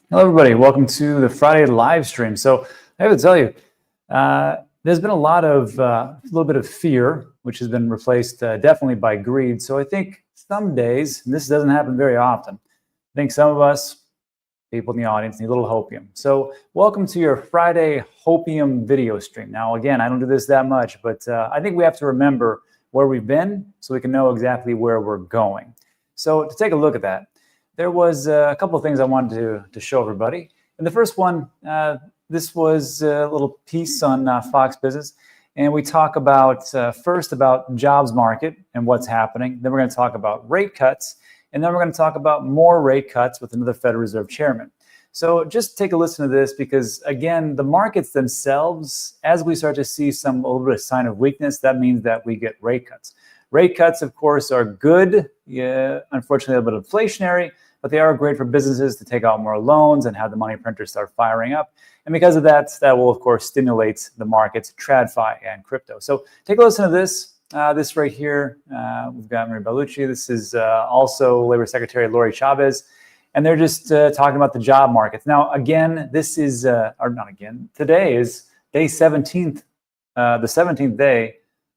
Hello, everybody. Welcome to the Friday live stream. So I have to tell you, there's been a little bit of fear, which has been replaced definitely by greed. So I think some days, and this doesn't happen very often, I think some of us, people in the audience, need a little hopium. So welcome to your Friday hopium video stream. Now, again, I don't do this that much, but I think we have to remember where we've been so we can know exactly where we're going. So to take a look at that, there was a couple of things I wanted to show everybody. And the first one, this was a little piece on Fox Business. And we talk about, first about jobs market and what's happening. Then we're going to talk about rate cuts. And then we're going to talk about more rate cuts with another Federal Reserve chairman. So just take a listen to this because, again, the markets themselves, as we start to see a little bit of sign of weakness, that means that we get rate cuts. Rate cuts, of course, are good. Yeah, unfortunately, a little bit inflationary, but they are great for businesses to take out more loans and have the money printers start firing up. And because of that, that will, of course, stimulate the markets, TradFi and crypto. So take a listen to this. This right here, we've got Maria Bellucci. This is also Labor Secretary Lori Chavez. And they're just talking about the job markets. Now, again, this is, or not again, today is day 17th, the 17th day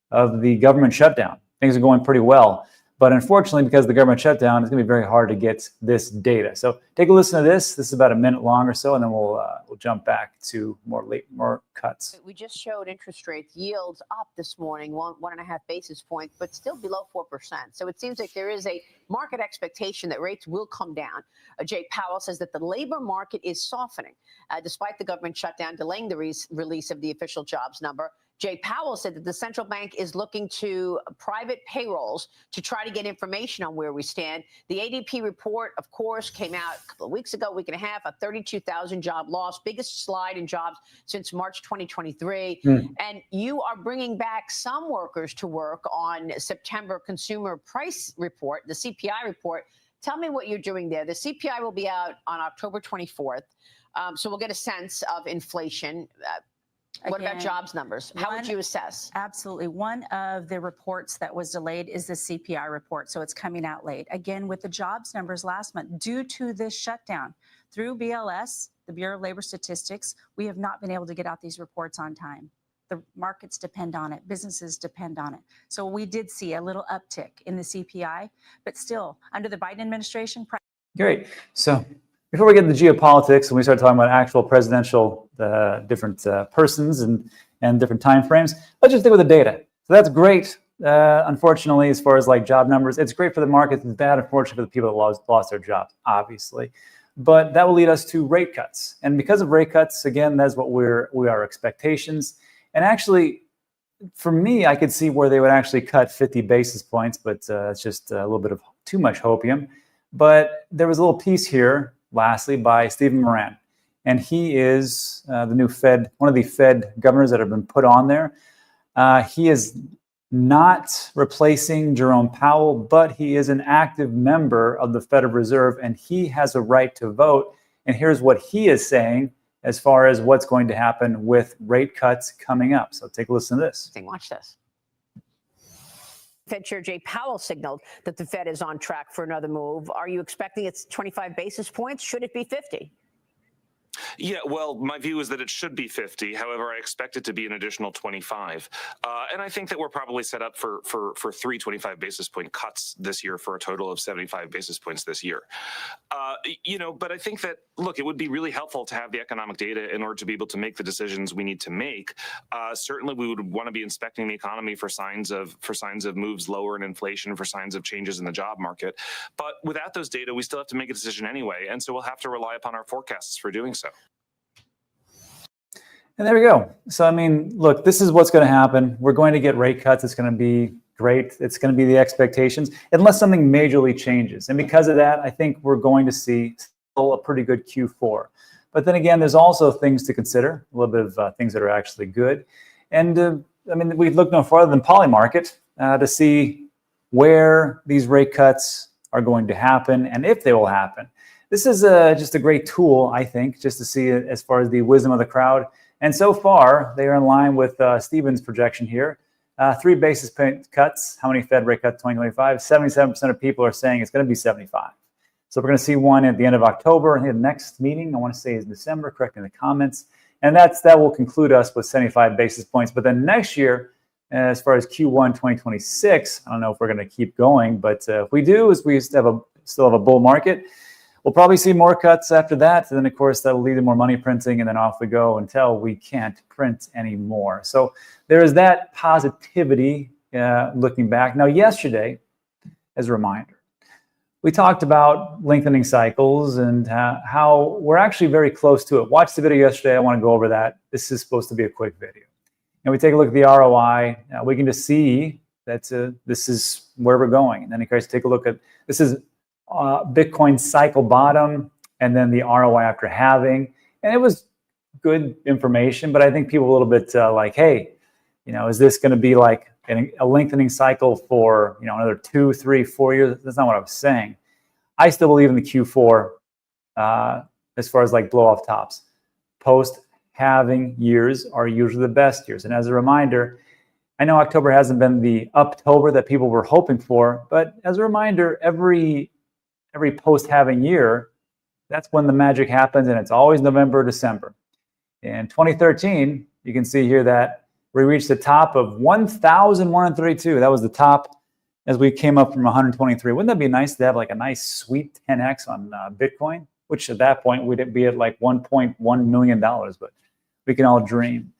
of the government shutdown. Things are going pretty well. But unfortunately, because of the government shutdown, it's going to be very hard to get this data. So take a listen to this. This is about a minute long or so, and then we'll jump back to more cuts. We just showed interest rates yields up this morning, 1.5 basis points, but still below 4%. So it seems like there is a market expectation that rates will come down. Jay Powell says that the labor market is softening, despite the government shutdown delaying the release of the official jobs number. Jay Powell said that the central bank is looking to private payrolls to try to get information on where we stand. The ADP report, of course, came out a couple of weeks ago, week and a half, a 32,000 job loss, biggest slide in jobs since March 2023. And you are bringing back some workers to work on September consumer price report, the CPI report. Tell me what you're doing there. The CPI will be out on October 24th. So we'll get a sense of inflation. What about jobs numbers? How would you assess? Absolutely. One of the reports that was delayed is the CPI report, so it's coming out late. Again, with the jobs numbers last month, due to this shutdown, through BLS, the Bureau of Labor Statistics, we have not been able to get out these reports on time. The markets depend on it. Businesses depend on it. So we did see a little uptick in the CPI, but still, under the Biden administration... Great. So before we get into geopolitics and we start talking about actual presidential different persons and different time frames, let's just stick with the data. So that's great. Unfortunately, as far as like job numbers, it's great for the market. It's bad, unfortunately, for the people that lost their jobs, obviously. But that will lead us to rate cuts. And because of rate cuts, again, that's what we are expectations. And actually, for me, I could see where they would actually cut 50 basis points, but it's just a little bit of too much hopium. But there was a little piece here, lastly, by Stephen Moran. And he is the new Fed, one of the Fed governors that have been put on there. He is not replacing Jerome Powell, but he is an active member of the Federal Reserve, and he has a right to vote. And here's what he is saying as far as what's going to happen with rate cuts coming up. So take a listen to this. Watch this. Fed Chair Jay Powell signaled that the Fed is on track for another move. Are you expecting it's 25 basis points? Should it be 50? Yeah, well, my view is that it should be 50. However, I expect it to be an additional 25. And I think that we're probably set up for 3 25 basis point cuts this year for a total of 75 basis points this year. But I think that, look, it would be really helpful to have the economic data in order to be able to make the decisions we need to make. Certainly, we would want to be inspecting the economy for signs of moves lower in inflation, for signs of changes in the job market. But without those data, we still have to make a decision anyway. And so we'll have to rely upon our forecasts for doing so. And there we go. So, I mean, look, this is what's going to happen. We're going to get rate cuts. It's going to be great. It's going to be the expectations, unless something majorly changes. And because of that, I think we're going to see still a pretty good Q4. But then again, there's also things to consider, a little bit of things that are actually good. And I mean, we look no farther than Polymarket to see where these rate cuts are going to happen and if they will happen. This is just a great tool, I think, just to see it as far as the wisdom of the crowd. And so far, they are in line with Stephen's projection here. 3 basis point cuts. How many Fed rate cuts 2025? 77% of people are saying it's going to be 75. So we're going to see one at the end of October. I think the next meeting, I want to say, is December, correct in the comments. And that will conclude us with 75 basis points. But then next year, as far as Q1 2026, I don't know if we're going to keep going, but if we do, is we still have a bull market. We'll probably see more cuts after that. And then, of course, that'll lead to more money printing, and then off we go until we can't print anymore. So there is that positivity looking back. Now, yesterday, as a reminder, we talked about lengthening cycles and how we're actually very close to it. Watch the video yesterday. I want to go over that. This is supposed to be a quick video. And we take a look at the ROI. We can just see that this is where we're going. And then, of course, take a look at, this is Bitcoin cycle bottom, and then the ROI after halving. And it was good information, but I think people a little bit like, hey, is this going to be like a lengthening cycle for another 2, 3, 4 years? That's not what I was saying. I still believe in the Q4 as far as like blow off tops. Post halving years are usually the best years. And as a reminder, I know October hasn't been the Uptober that people were hoping for, but as a reminder, every post-halving year, that's when the magic happens, and it's always November, December. In 2013, you can see here that we reached the top of 1,132. That was the top as we came up from 123. Wouldn't that be nice to have like a nice sweet 10x on Bitcoin, which at that point we'd be at like $1.1 million, but we can all dream.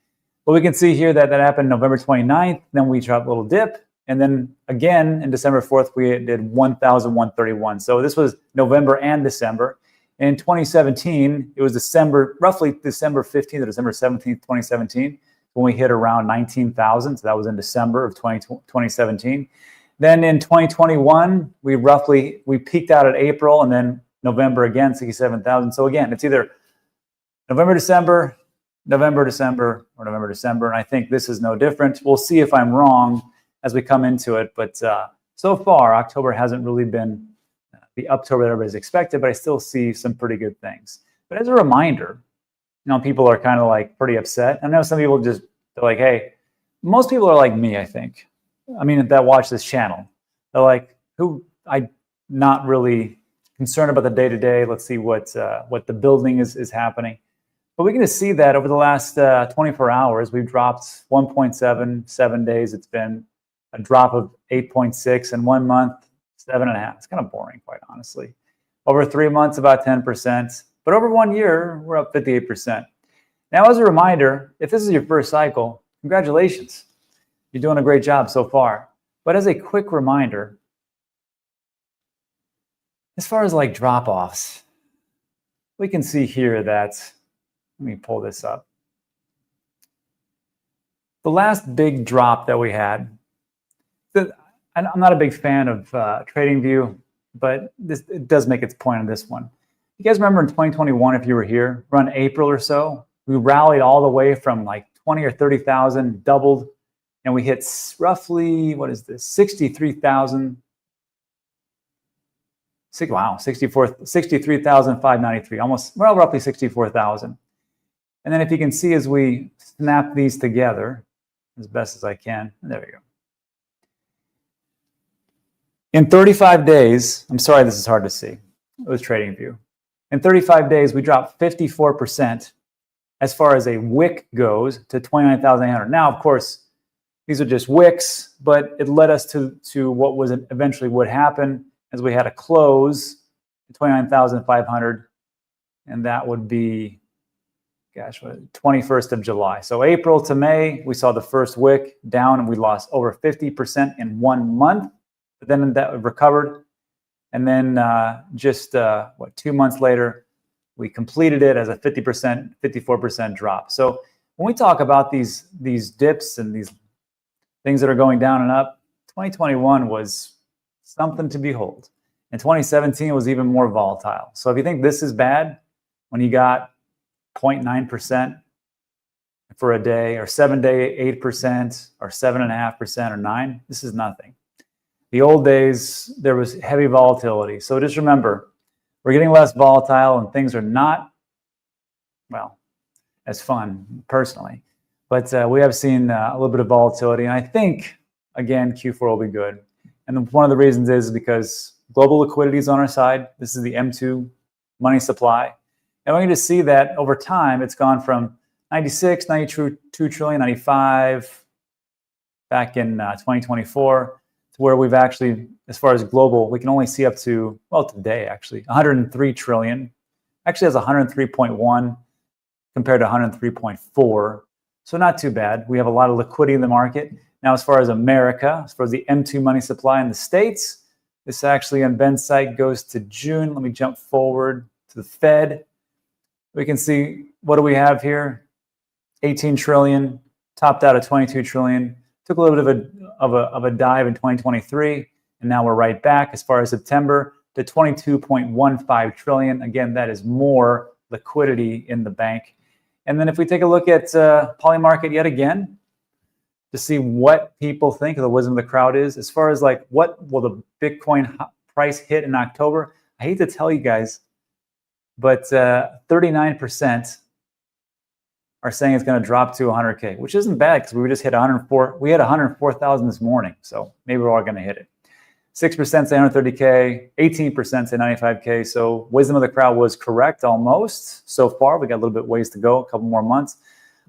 But we can see here that happened November 29th, then we dropped a little dip, and then again in December 4th, we did 1,131. So this was November and December. In 2017, it was roughly December 15th or December 17th, 2017, when we hit around 19,000. So that was in December of 2017. Then in 2021, we peaked out at April, and then November again, 67,000. So again, it's either November, December, November, December, or November, December. And I think this is no different. We'll see if I'm wrong as we come into it. But so far, October hasn't really been the Uptober that everybody's expected, but I still see some pretty good things. But as a reminder, people are kind of like pretty upset. I know some people they're like, hey, most people are like me, I think. I mean, that watch this channel. They're like, I'm not really concerned about the day-to-day. Let's see what the building is happening. But we can just see that over the last 24 hours, we've dropped 1.7, 7 days. It's been a drop of 8.6 in 1 month, 7.5. It's kind of boring, quite honestly. Over 3 months, about 10%. But over 1 year, we're up 58%. Now, as a reminder, if this is your first cycle, congratulations. You're doing a great job so far. But as a quick reminder, as far as like drop-offs, we can see here that, let me pull this up. The last big drop that we had, I'm not a big fan of TradingView, but it does make its point on this one. You guys remember in 2021, if you were here, around April or so, we rallied all the way from like 20 or 30,000, doubled, and we hit roughly, what is this, 63,000. Wow, 63,593, almost, well, roughly 64,000. And then if you can see as we snap these together, as best as I can, there we go. In 35 days, I'm sorry this is hard to see, it was TradingView. In 35 days, we dropped 54% as far as a wick goes to 29,800. Now, of course, these are just wicks, but it led us to what was eventually would happen as we had a close at 29,500, and that would be, gosh, 21st of July. So April to May, we saw the first wick down, and we lost over 50% in 1 month. But then that recovered, and then just 2 months later, we completed it as a 50%, 54% drop. So when we talk about these dips and these things that are going down and up, 2021 was something to behold. And 2017 was even more volatile. So if you think this is bad, when you got 0.9% for a day, or 7 day 8%, or 7.5%, or 9%, this is nothing. The old days, there was heavy volatility. So just remember, we're getting less volatile and things are not, well, as fun personally. But we have seen a little bit of volatility. And I think, again, Q4 will be good. And one of the reasons is because global liquidity is on our side. This is the M2 money supply. And we're going to see that over time, it's gone from 96, 92 trillion, 95 back in 2024 to where we've actually, as far as global, we can only see up to, well, today actually, 103 trillion. Actually has 103.1 compared to 103.4. So not too bad. We have a lot of liquidity in the market. Now, as far as America, as far as the M2 money supply in the States, this actually on Ben's site goes to June. Let me jump forward to the Fed. We can see, what do we have here? 18 trillion, topped out at 22 trillion. Took a little bit of a dive in 2023, and now we're right back as far as September to 22.15 trillion. Again, that is more liquidity in the bank. And then if we take a look at Polymarket yet again, to see what people think of the wisdom of the crowd is, as far as like what will the Bitcoin price hit in October, I hate to tell you guys, but 39% are saying it's going to drop to 100K, which isn't bad because we just hit 104. We had 104,000 this morning, so maybe we're all going to hit it. 6% say 130K, 18% say 95K. So wisdom of the crowd was correct almost so far. We got a little bit ways to go, a couple more months.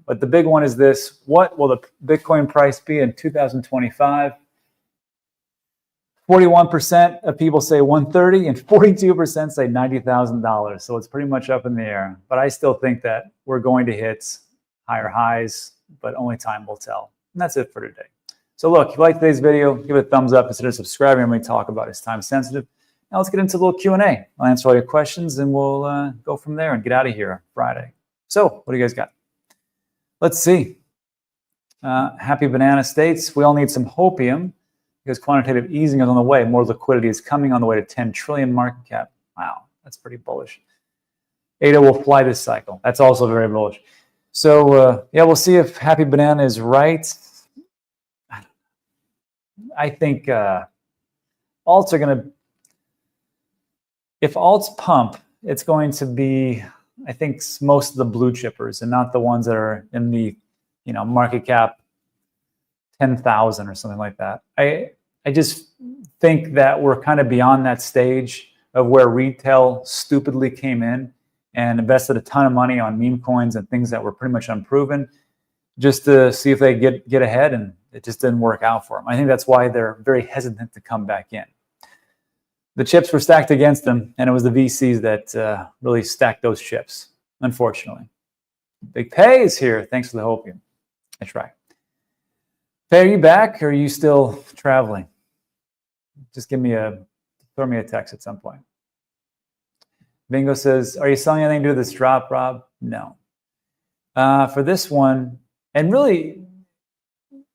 But the big one is this: what will the Bitcoin price be in 2025? 41% of people say 130 and 42% say $90,000. So it's pretty much up in the air. But I still think that we're going to hit higher highs, but only time will tell. And that's it for today. So look, if you like today's video, give it a thumbs up, consider subscribing when we talk about it's time sensitive. Now let's get into a little Q&A. I'll answer all your questions and we'll go from there and get out of here Friday. So what do you guys got? Let's see. Happy Banana states, we all need some hopium because quantitative easing is on the way. More liquidity is coming on the way to 10 trillion market cap. Wow, that's pretty bullish. ADA will fly this cycle. That's also very bullish. So yeah, we'll see if Happy Banana is right. I think alts are going to, if alts pump, it's going to be, I think, most of the blue chippers and not the ones that are in the, you know, market cap 10,000 or something like that. I just think that we're kind of beyond that stage of where retail stupidly came in and invested a ton of money on meme coins and things that were pretty much unproven just to see if they get ahead, and it just didn't work out for them. I think that's why they're very hesitant to come back in. The chips were stacked against them, and it was the VCs that really stacked those chips, unfortunately. Big Pay is here. Thanks for the hopium. That's right. Pay, are you back or are you still traveling? Just throw me a text at some point. Bingo says, are you selling anything to do with this drop, Rob? No. For this one, and really,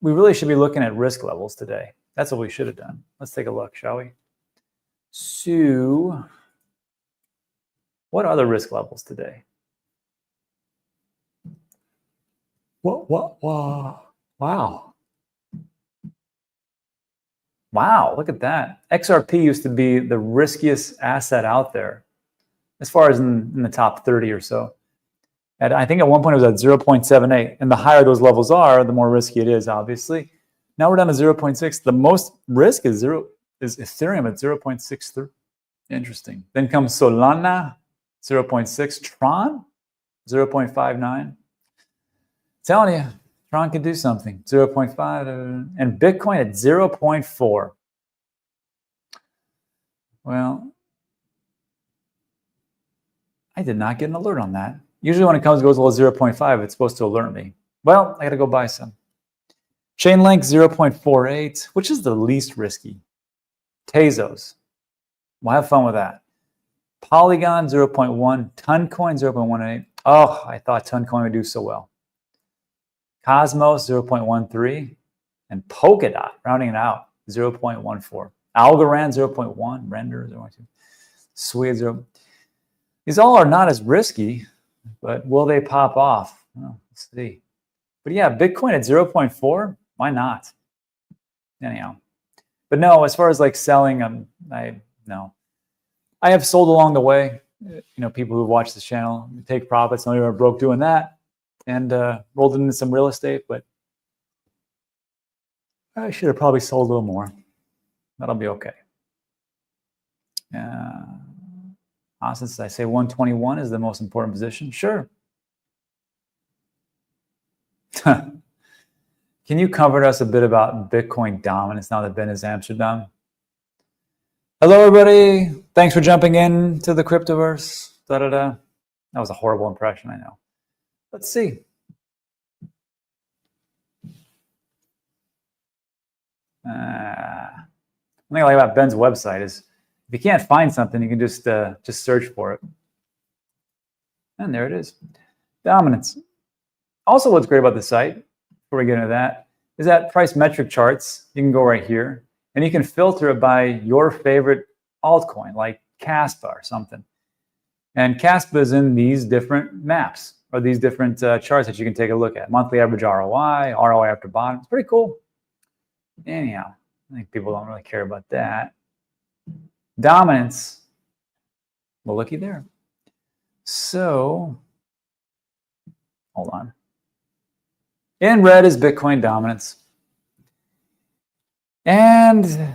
we really should be looking at risk levels today. That's what we should have done. Let's take a look, shall we? So, what are the risk levels today? Wow. Wow, look at that. XRP used to be the riskiest asset out there, as far as in the top 30 or so. And I think at one point it was at 0.78. And the higher those levels are, the more risky it is, obviously. Now we're down to 0.6. The most risk is Ethereum at 0.63. Interesting. Then comes Solana, 0.6. Tron, 0.59. Telling you, Tron can do something. 0.5. And Bitcoin at 0.4. Well, I did not get an alert on that. Usually when it goes below 0.5, it's supposed to alert me. Well, I got to go buy some. Chainlink 0.48, which is the least risky. Tezos. We'll have fun with that. Polygon 0.1. Toncoin 0.18. Oh, I thought Toncoin would do so well. Cosmos 0.13. And Polkadot, rounding it out, 0.14. Algorand 0.1. Render 0.2. Sweet 0. These all are not as risky, but will they pop off? Well, let's see. But yeah, Bitcoin at 0.4, why not? Anyhow. But no, as far as like selling, no. I have sold along the way. You know, people who watch this channel take profits. Some of them are broke doing that, and rolled into some real estate. But I should have probably sold a little more. That'll be okay. Austin says, I say 121 is the most important position. Sure. Can you cover us a bit about Bitcoin dominance now that Ben is Amsterdam? Hello, everybody. Thanks for jumping in to the Cryptoverse. That was a horrible impression, I know. Let's see. One thing I like about Ben's website is if you can't find something, you can just search for it. And there it is. Dominance. Also, what's great about the site, before we get into that, is that price metric charts. You can go right here, and you can filter it by your favorite altcoin, like Caspa or something. And Caspa is in these different maps, or these different charts that you can take a look at. Monthly average ROI, ROI after bottom. It's pretty cool. Anyhow, I think people don't really care about that. Dominance. Well, looky there. So, hold on. In red is Bitcoin dominance. And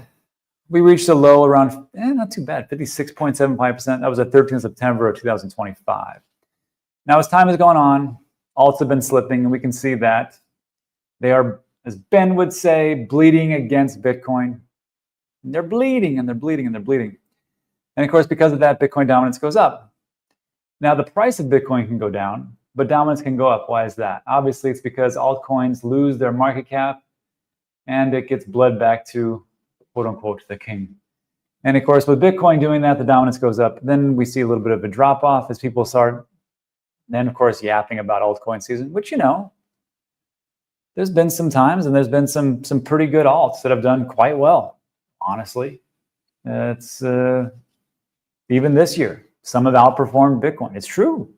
we reached a low around, not too bad, 56.75%. That was at 13th September of 2025. Now, as time has gone on, alts have been slipping, and we can see that they are, as Ben would say, bleeding against Bitcoin. And they're bleeding, and they're bleeding, and they're bleeding. And of course, because of that, Bitcoin dominance goes up. Now, the price of Bitcoin can go down, but dominance can go up. Why is that? Obviously, it's because altcoins lose their market cap, and it gets bled back to, quote unquote, the king. And of course, with Bitcoin doing that, the dominance goes up. Then we see a little bit of a drop off as people start, then of course, yapping about altcoin season, which, you know, there's been some times, and there's been some pretty good alts that have done quite well, honestly. It's even this year, some have outperformed Bitcoin. It's true.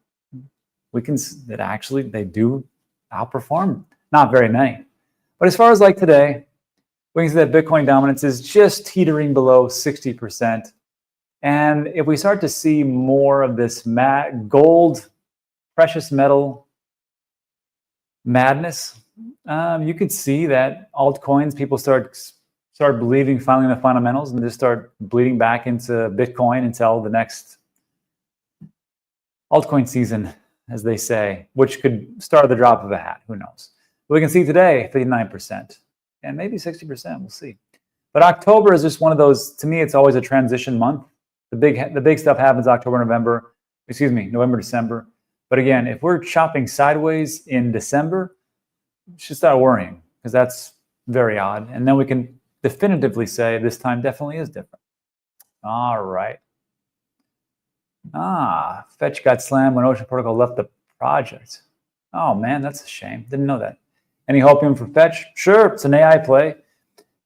We can, that actually they do outperform, not very many. But as far as like today, we can see that Bitcoin dominance is just teetering below 60%. And if we start to see more of this gold, precious metal madness, you could see that altcoins, people start believing finally in the fundamentals and just start bleeding back into Bitcoin until the next altcoin season, as they say, which could start at the drop of a hat. Who knows? But we can see today 59% and maybe 60%. We'll see. But October is just one of those. To me, it's always a transition month. The big stuff happens November, December. But again, if we're chopping sideways in December, we should start worrying, because that's very odd. And then we can definitively say this time definitely is different. All right. Fetch got slammed when Ocean Protocol left the project. Oh man, that's a shame. Didn't know that. Any Hopium for Fetch? Sure, it's an AI play.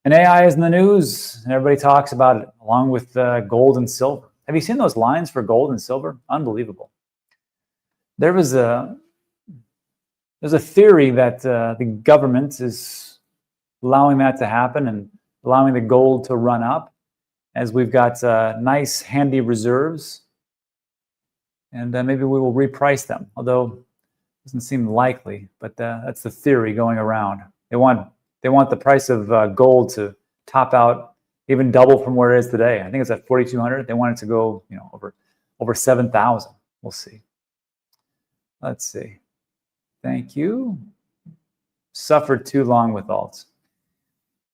And AI is in the news, and everybody talks about it, along with gold and silver. Have you seen those lines for gold and silver? Unbelievable. There's a theory that the government is allowing that to happen and allowing the gold to run up, as we've got nice, handy reserves. And maybe we will reprice them, although it doesn't seem likely. But that's the theory going around. They want the price of gold to top out, even double from where it is today. I think it's at 4,200. They want it to go, over 7,000. We'll see. Let's see. Thank you. Suffered too long with alts.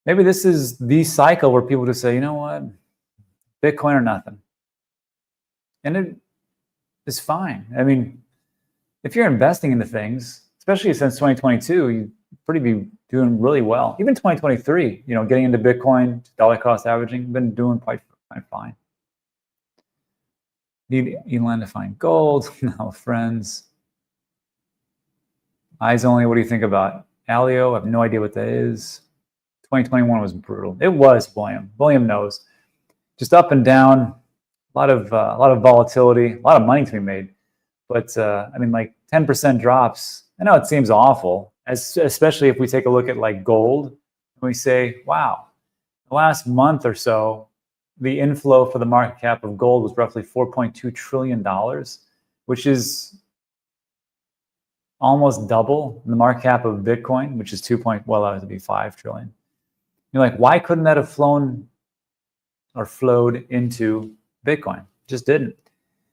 Maybe this is the cycle where people just say, you know what, Bitcoin or nothing. And it is fine. I mean, if you're investing into things, especially since 2022, you be doing really well. Even 2023, getting into Bitcoin, dollar cost averaging, been doing quite fine. Need Elon to find gold. No, friends. Eyes only, what do you think about Alio? I have no idea what that is. 2021 was brutal. It was William. William knows. Just up and down, a lot of volatility, a lot of money to be made. But I mean, like 10% drops. I know it seems awful, especially if we take a look at like gold and we say, wow, the last month or so, the inflow for the market cap of gold was roughly $4.2 trillion, which is almost double the market cap of Bitcoin, which is 5 trillion. You're like, why couldn't that have flown or flowed into Bitcoin. Just didn't.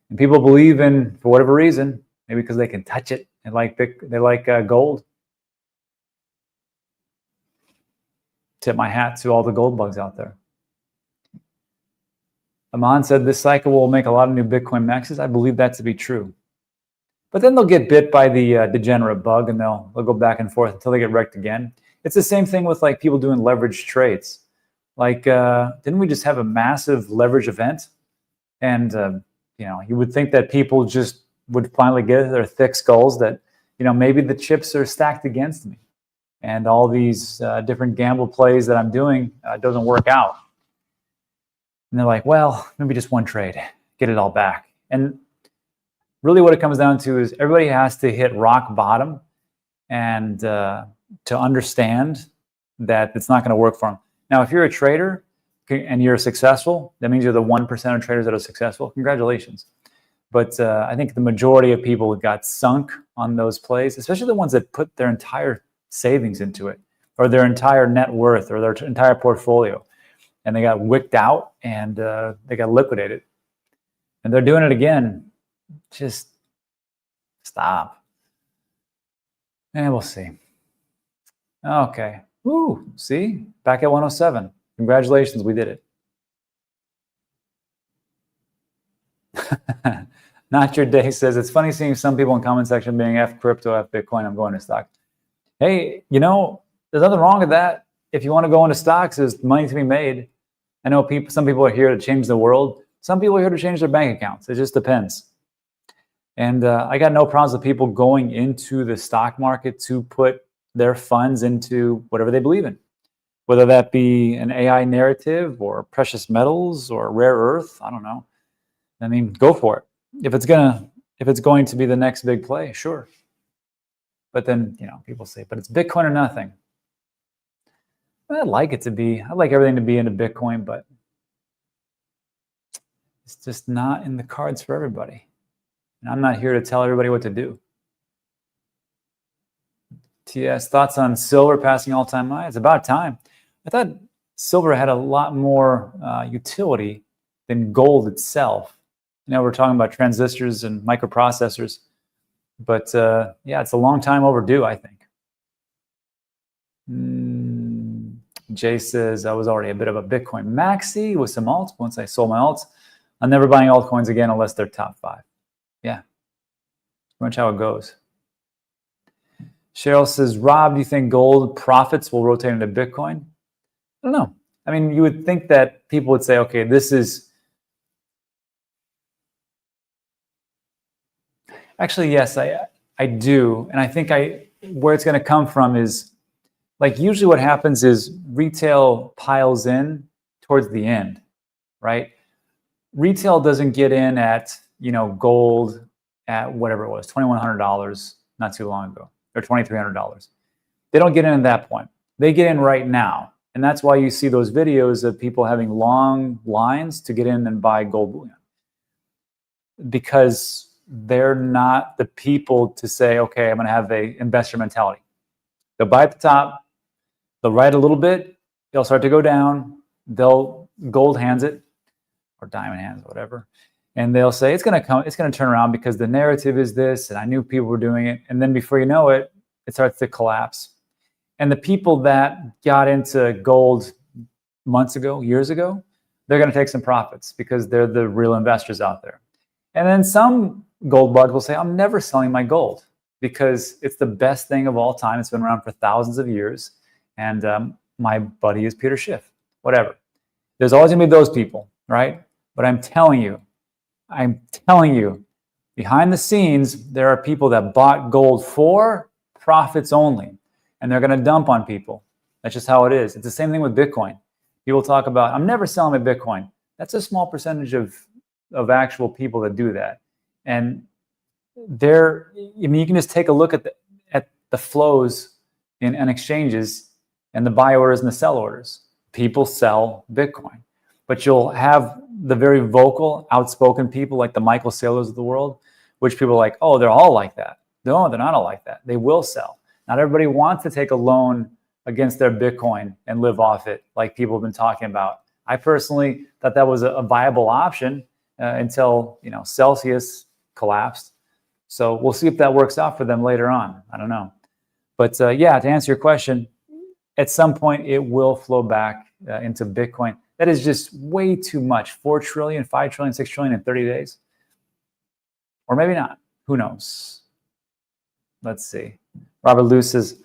And people believe in, for whatever reason, maybe because they can touch it. They like gold. Tip my hat to all the gold bugs out there. Aman said this cycle will make a lot of new Bitcoin maxes. I believe that to be true. But then they'll get bit by the degenerate bug, and they'll go back and forth until they get wrecked again. It's the same thing with like people doing leveraged trades. Like, didn't we just have a massive leverage event? And you know, you would think that people just would finally get their thick skulls that, you know, maybe the chips are stacked against me, and all these different gamble plays that I'm doing doesn't work out. And they're like, well, maybe just one trade, get it all back. And really what it comes down to is everybody has to hit rock bottom and to understand that it's not going to work for them. Now, if you're a trader and you're successful, that means you're the 1% of traders that are successful. Congratulations. But I think the majority of people got sunk on those plays, especially the ones that put their entire savings into it, or their entire net worth, or their entire portfolio. And they got wicked out, and they got liquidated. And they're doing it again. Just stop. And we'll see. Okay. Ooh, see? Back at 107. Congratulations, we did it. Not your day says, it's funny seeing some people in comment section being F crypto, F Bitcoin, I'm going to stock. Hey, you know, there's nothing wrong with that. If you want to go into stocks, there's money to be made. I know some people are here to change the world. Some people are here to change their bank accounts. It just depends. And I got no problems with people going into the stock market to put their funds into whatever they believe in, whether that be an AI narrative or precious metals or rare earth. I don't know. I mean, go for it. If it's going to be the next big play, sure. But then, you know, people say, but it's Bitcoin or nothing. I'd like it to be. I'd like everything to be into Bitcoin, but it's just not in the cards for everybody. And I'm not here to tell everybody what to do. TS, thoughts on silver passing all-time high? It's about time. I thought silver had a lot more utility than gold itself. You know, we're talking about transistors and microprocessors, but yeah, it's a long time overdue, I think. Jay says, I was already a bit of a Bitcoin maxi with some alts. Once I sold my alts, I'm never buying altcoins again unless they're top 5. Yeah, pretty much how it goes. Cheryl says, Rob, do you think gold profits will rotate into Bitcoin? I don't know. I mean, you would think that people would say, okay, this is... Actually, yes, I do. And I think where it's going to come from is, like, usually what happens is retail piles in towards the end, right? Retail doesn't get in at, you know, gold at whatever it was, $2,100 not too long ago, or $2,300. They don't get in at that point. They get in right now. And that's why you see those videos of people having long lines to get in and buy gold bullion. Because they're not the people to say, okay, I'm going to have a investor mentality. They'll buy at the top, they'll ride a little bit, they'll start to go down, they'll gold hands it, or diamond hands, whatever, and they'll say it's going to turn around because the narrative is this, and I knew people were doing it, and then before you know it, it starts to collapse. And the people that got into gold months ago, years ago, they're going to take some profits because they're the real investors out there. And then some gold bug will say, I'm never selling my gold because it's the best thing of all time. It's been around for thousands of years. And my buddy is Peter Schiff, whatever. There's always going to be those people, right? But I'm telling you, behind the scenes, there are people that bought gold for profits only, and they're going to dump on people. That's just how it is. It's the same thing with Bitcoin. People talk about, I'm never selling my Bitcoin. That's a small percentage of actual people that do that. And I mean, you can just take a look at the flows in exchanges and the buy orders and the sell orders. People sell Bitcoin, but you'll have the very vocal, outspoken people like the Michael Saylors of the world, which people are like, oh, they're all like that. No, they're not all like that. They will sell. Not everybody wants to take a loan against their Bitcoin and live off it like people have been talking about. I personally thought that was a viable option until, you know, Celsius collapsed. So we'll see if that works out for them later on. I don't know. But yeah, to answer your question, at some point it will flow back into Bitcoin. That is just way too much. 4 trillion, 5 trillion, 6 trillion in 30 days. Or maybe not. Who knows? Let's see. Robert Lou says,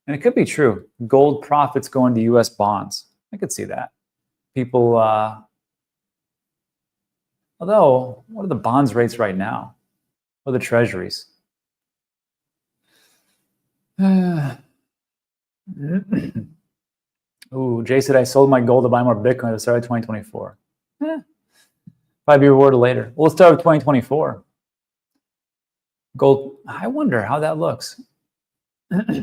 and it could be true, gold profits go into US bonds. I could see that. People, although, what are the bonds rates right now? What are the treasuries? Ooh, Jay said I sold my gold to buy more Bitcoin at the start of 2024. Might be rewarded later. We'll start with 2024. Gold, I wonder how that looks. Let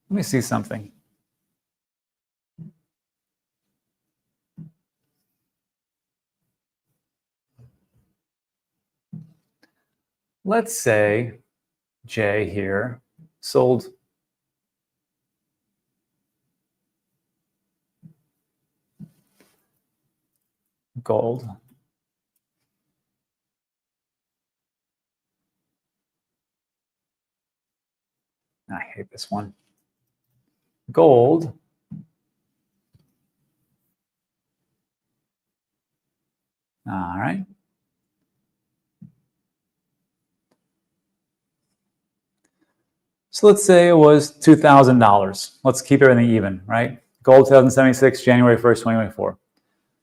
me see something. Let's say Jay here sold gold. I hate this one. Gold. All right. So let's say it was $2,000. Let's keep everything even, right? Gold 2076, January 1st, 2024.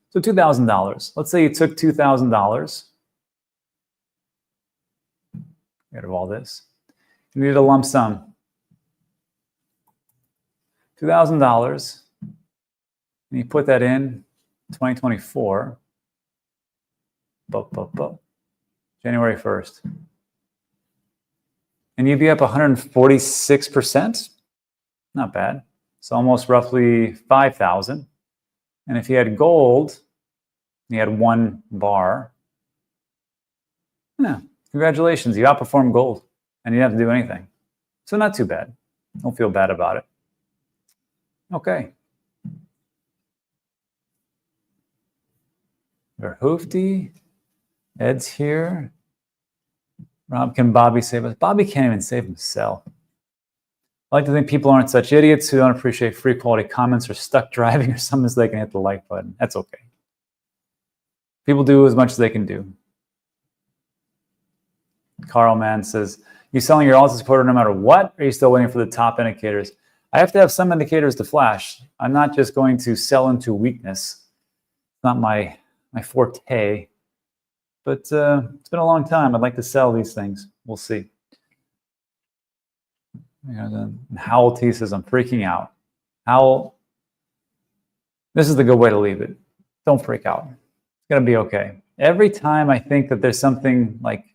So $2,000. Let's say you took $2,000. Get rid of all this. You needed a lump sum. $2,000. And you put that in 2024. January 1st. And you'd be up 146%. Not bad. It's almost roughly 5,000. And if you had gold, you had 1 bar. Yeah, congratulations, you outperformed gold and you didn't have to do anything. So not too bad. Don't feel bad about it. Okay. Verhoofdy. Ed's here. Rob, can Bobby save us? Bobby can't even save himself. I like to think people aren't such idiots who don't appreciate free quality comments or stuck driving or something so they can hit the like button. That's okay. People do as much as they can do. Carl Mann says, you selling your alts as quarter no matter what? Or are you still waiting for the top indicators? I have to have some indicators to flash. I'm not just going to sell into weakness. It's not my forte. But it's been a long time. I'd like to sell these things. We'll see. Howell T says, I'm freaking out. Howell, this is the good way to leave it. Don't freak out. It's going to be okay. Every time I think that there's something like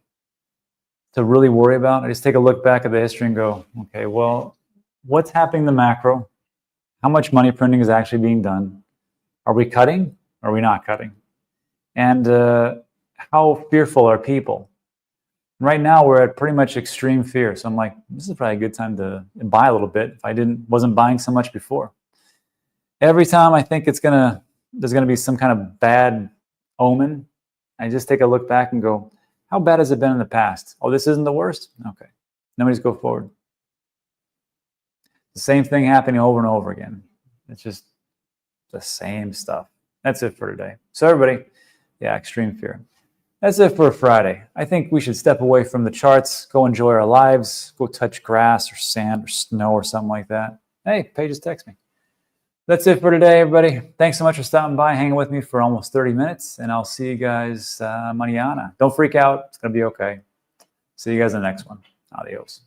to really worry about, I just take a look back at the history and go, okay, well, what's happening in the macro? How much money printing is actually being done? Are we cutting? Or are we not cutting? And how fearful are people? Right now, we're at pretty much extreme fear. So I'm like, this is probably a good time to buy a little bit if I wasn't buying so much before. Every time I think there's gonna be some kind of bad omen, I just take a look back and go, how bad has it been in the past? Oh, this isn't the worst? Okay. Then we just go forward. The same thing happening over and over again. It's just the same stuff. That's it for today. So everybody, yeah, extreme fear. That's it for Friday. I think we should step away from the charts, go enjoy our lives, go touch grass or sand or snow or something like that. Hey, Paige just text me. That's it for today, everybody. Thanks so much for stopping by, hanging with me for almost 30 minutes, and I'll see you guys mañana. Don't freak out. It's going to be okay. See you guys in the next one. Adios.